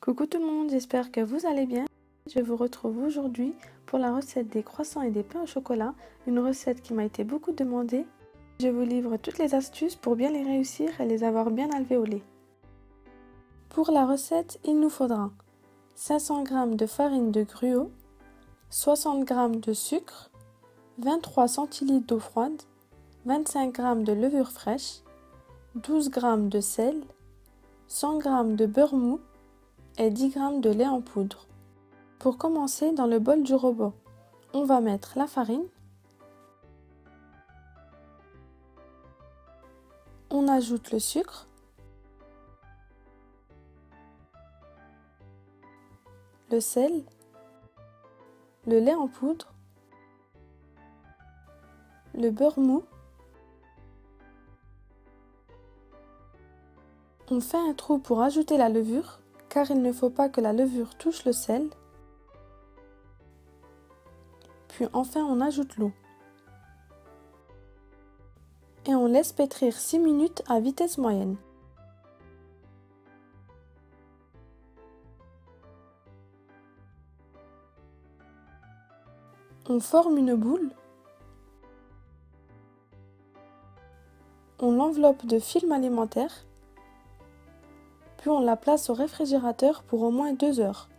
Coucou tout le monde, j'espère que vous allez bien. Je vous retrouve aujourd'hui pour la recette des croissants et des pains au chocolat, une recette qui m'a été beaucoup demandée. Je vous livre toutes les astuces pour bien les réussir et les avoir bien alvéolés. Pour la recette, il nous faudra 500 g de farine de gruau, 60 g de sucre, 23 cl d'eau froide, 25 g de levure fraîche, 12 g de sel, 100 g de beurre mou et 10 g de lait en poudre. Pour commencer, dans le bol du robot, on va mettre la farine. On ajoute le sucre, le sel, le lait en poudre, le beurre mou. On fait un trou pour ajouter la levure, car il ne faut pas que la levure touche le sel. Puis enfin on ajoute l'eau. Et on laisse pétrir 6 minutes à vitesse moyenne. On forme une boule. On l'enveloppe de film alimentaire. Puis on la place au réfrigérateur pour au moins 2 heures.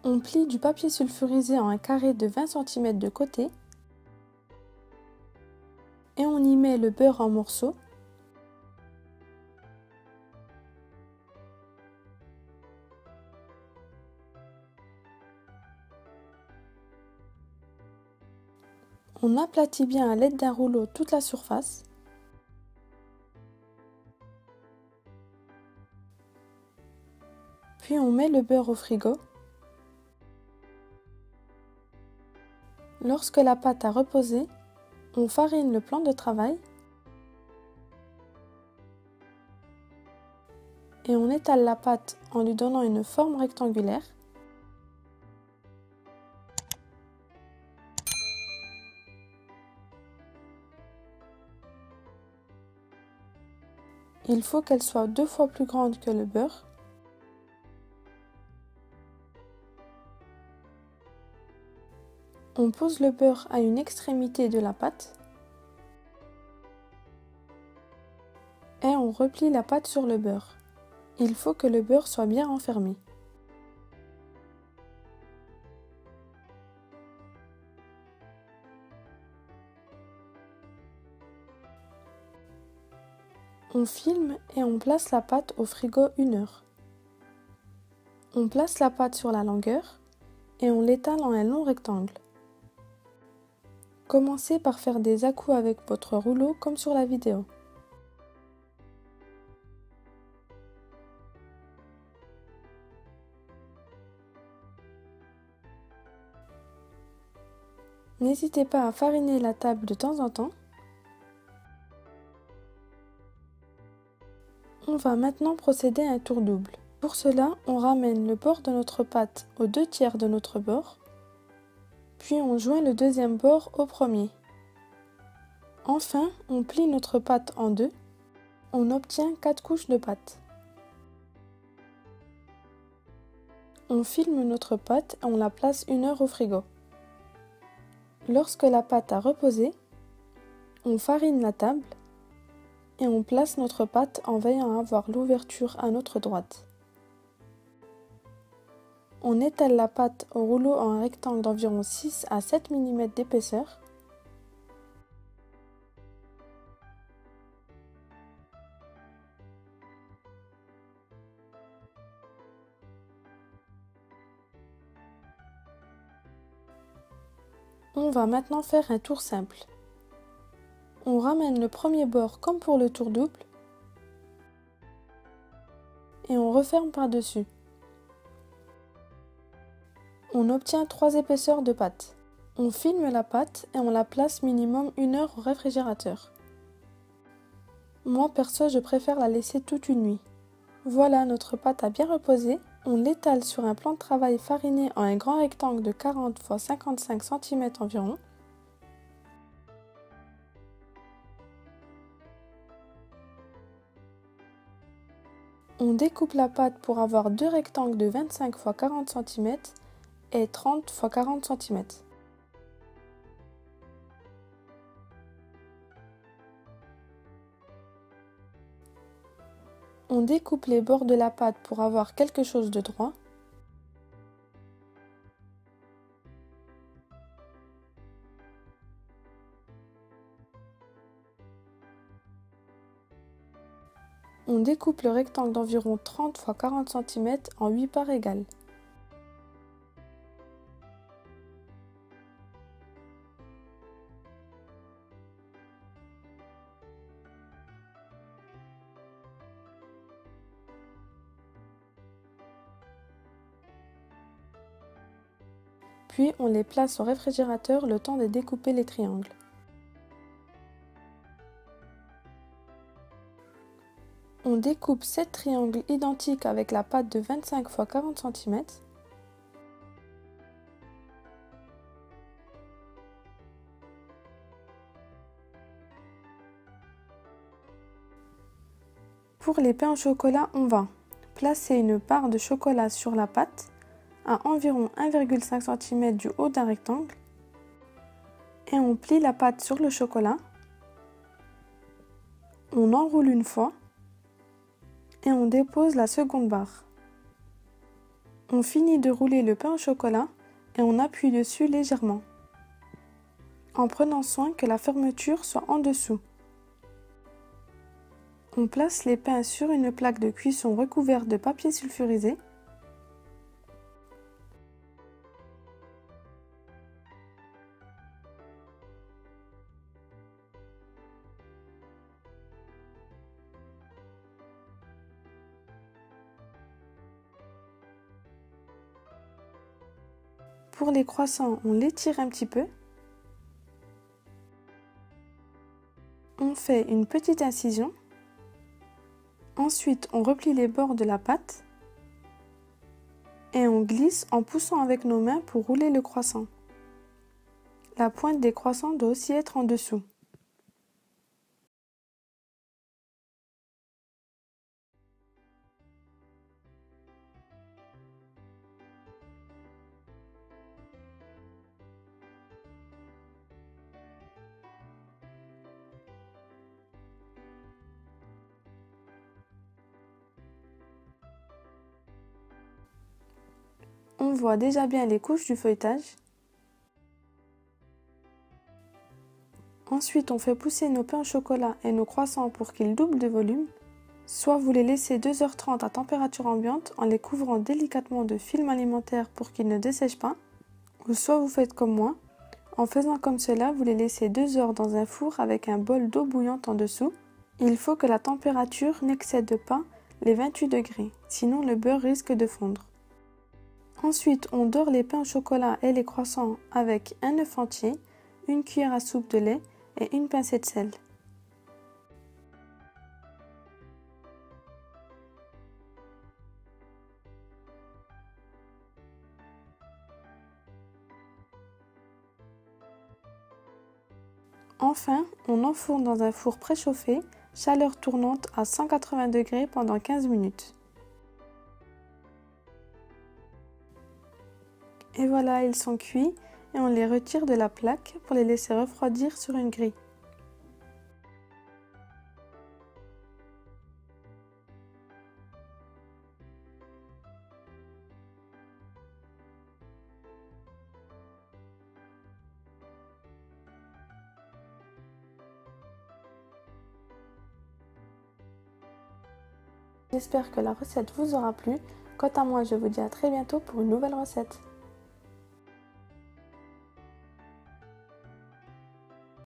On plie du papier sulfurisé en un carré de 20 cm de côté. Et on y met le beurre en morceaux. On aplatit bien à l'aide d'un rouleau toute la surface. Puis on met le beurre au frigo. Lorsque la pâte a reposé, on farine le plan de travail et on étale la pâte en lui donnant une forme rectangulaire. Il faut qu'elle soit 2 fois plus grande que le beurre. On pose le beurre à une extrémité de la pâte et on replie la pâte sur le beurre. Il faut que le beurre soit bien renfermé. On filme et on place la pâte au frigo 1 heure. On place la pâte sur la longueur et on l'étale en un long rectangle. Commencez par faire des à-coups avec votre rouleau comme sur la vidéo. N'hésitez pas à fariner la table de temps en temps. On va maintenant procéder à un tour double. Pour cela, on ramène le bord de notre pâte aux 2/3 de notre bord, puis on joint le deuxième bord au premier. Enfin, on plie notre pâte en deux. On obtient 4 couches de pâte. On filme notre pâte et on la place 1 heure au frigo. Lorsque la pâte a reposé, on farine la table et on place notre pâte en veillant à avoir l'ouverture à notre droite. On étale la pâte au rouleau en un rectangle d'environ 6 à 7 mm d'épaisseur. On va maintenant faire un tour simple. On ramène le premier bord comme pour le tour double et on referme par-dessus. On obtient 3 épaisseurs de pâte. On filme la pâte et on la place minimum 1 heure au réfrigérateur. Moi perso, je préfère la laisser toute une nuit. Voilà, notre pâte a bien reposé. On l'étale sur un plan de travail fariné en un grand rectangle de 40 x 55 cm environ. On On découpe la pâte pour avoir deux rectangles de 25 x 40 cm et 30 x 40 cm. On découpe les bords de la pâte pour avoir quelque chose de droit. On découpe le rectangle d'environ 30 x 40 cm en 8 parts égales. Puis on les place au réfrigérateur le temps de découper les triangles. On découpe 7 triangles identiques avec la pâte de 25 x 40 cm. Pour les pains au chocolat, on va placer une part de chocolat sur la pâte à environ 1,5 cm du haut d'un rectangle et on plie la pâte sur le chocolat. On enroule une fois et on dépose la seconde barre. On finit de rouler le pain au chocolat et on appuie dessus légèrement, en prenant soin que la fermeture soit en dessous. On place les pains sur une plaque de cuisson recouverte de papier sulfurisé. Pour les croissants, on l'étire un petit peu. On fait une petite incision. Ensuite, on replie les bords de la pâte et on glisse en poussant avec nos mains pour rouler le croissant. La pointe des croissants doit aussi être en dessous. On voit déjà bien les couches du feuilletage. Ensuite, on fait pousser nos pains au chocolat et nos croissants pour qu'ils doublent de volume. Soit vous les laissez 2h30 à température ambiante en les couvrant délicatement de film alimentaire pour qu'ils ne dessèchent pas. Ou soit vous faites comme moi. En faisant comme cela, vous les laissez 2 heures dans un four avec un bol d'eau bouillante en dessous. Il faut que la température n'excède pas les 28 degrés, sinon le beurre risque de fondre. Ensuite, on dore les pains au chocolat et les croissants avec un œuf entier, une cuillère à soupe de lait et une pincée de sel. Enfin, on enfourne dans un four préchauffé, chaleur tournante à 180 degrés pendant 15 minutes. Et voilà, ils sont cuits et on les retire de la plaque pour les laisser refroidir sur une grille. J'espère que la recette vous aura plu. Quant à moi, je vous dis à très bientôt pour une nouvelle recette.